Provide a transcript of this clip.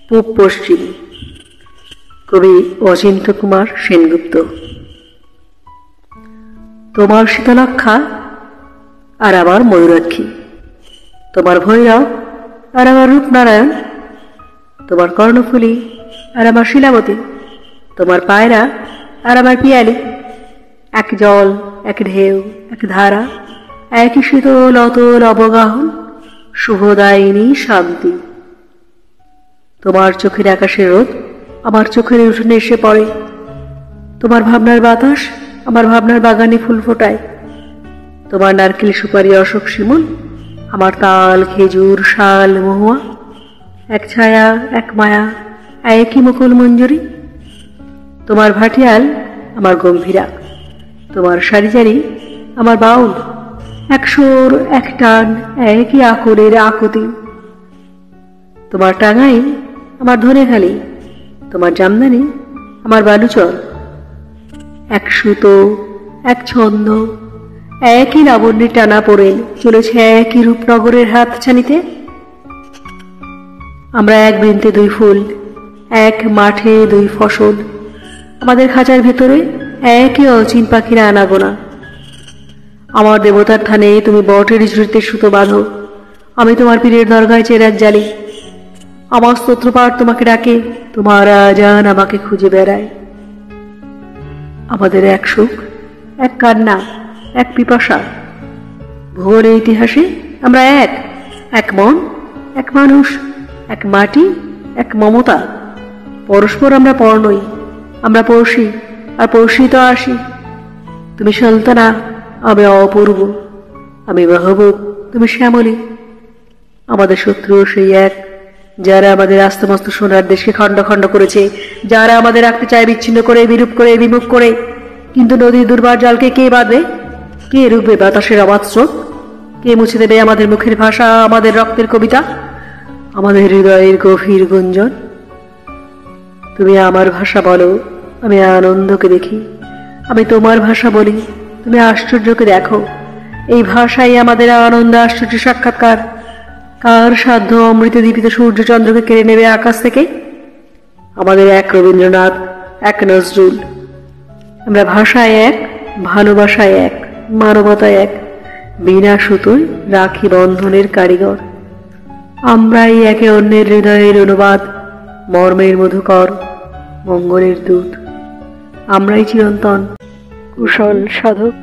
পূব পশ্চিম। কবি অচিন্ত্য কুমার সেনগুপ্ত। তোমার শীতলক্ষা আর আমার ময়ূরাক্ষী, তোমার ভৈরব আর আমার রূপনারায়ণ, তোমার কর্ণফুলী আর আমার শিলাবতী, তোমার পায়রা আর আমার পিয়ালি, এক জল, এক ঢেউ, এক ধারা, একই শীতল অতল অবগাহন, শুভদায়িনী শান্তি। তোমার চোখের আকাশের রোদ আমার চোখের উঠোনে এসে পড়ে, তোমার ভাবনার বাতাস আমার ভাবনার বাগানে ফুল ফোটায়, তোমার নারকেল সুপারি অশোক শিমুল আমার তাল খেজুর শাল মহুয়া, এক ছায়া এক মায়া একই মুকুল মঞ্জুরি। তোমার ভাটিয়াল আমার গম্ভীরা, তোমার সারিজারি আমার বাউল, এক সুর এক টান একই আকুলের আকুতি। তোমার টাঙ্গাই আমার ধনেখালি, তোমার জামদানি আমার বালুচর, এক সুতো এক ছন্দ একই লাবণ্যের টানা পড়ে চলেছে একই রূপনগরের হাত ছানিতে। আমরা এক বৃন্তে দুই ফুল, এক মাঠে দুই ফসল, আমাদের খাঁচার ভেতরে একই অচিন পাখিরা আনাগোনা। আমার দেবতার থানে তুমি বটের ঝুড়িতে সুতো বাঁধো, আমি তোমার পীরের দরগায় চেরাগ জ্বালি। আমার স্তোত্রপাঠ তোমাকে ডাকে, তোমার আজান আমাকে খুঁজে বেড়ায়। আমাদের এক সুখ এক কান্না এক পিপাসা, ভুবনের ইতিহাসে আমরা এক, এক মন এক মানুষ, এক মাটি এক মমতা। পরস্পর আমরা পর নই, আমরা পড়শি, আর পড়শি তো আসি। তুমি সুলতানা, আমি অপূর্ব, আমি মাহবুব, তুমি শ্যামলী। আমাদের শত্রু সেই এক, যারা আমাদের আস্তমস্ত সোনার দেশকে খণ্ড খণ্ড করেছে, যারা আমাদের রাখতে চায় বিচ্ছিন্ন করে, বিরূপ করে, বিমুখ করে। কিন্তু নদীর দুর্বার জলকে কে বাঁধবে? কে রুখবে বাতাসের অবাধ স্রোত? কে মুছে দেবে আমাদের মুখের ভাষা, আমাদের রক্তের কবিতা, আমাদের হৃদয়ের গভীর গুঞ্জন? তুমি আমার ভাষা বলো, আমি আনন্দকে দেখি। আমি তোমার ভাষা বলি, তুমি আশ্চর্যকে দেখো। এই ভাষাই আমাদের আনন্দ আশ্চর্য সাক্ষাৎকার। কার সাধ্য অমৃত দীপিত সূর্যচন্দ্রকে কেড়ে নেবে আকাশ থেকে? আমাদের এক রবীন্দ্রনাথ, এক নজরুল। আমরা ভাষায় এক, ভালোবাসায় এক, মানবতায় এক, বিনা সুতোয় রাখি বন্ধনের কারিগর। আমরাই একে অন্যের হৃদয়ের অনুবাদ, মর্মের মধুকর, মঙ্গলের দূত। আমরাই চিরন্তন কুশল সাধক।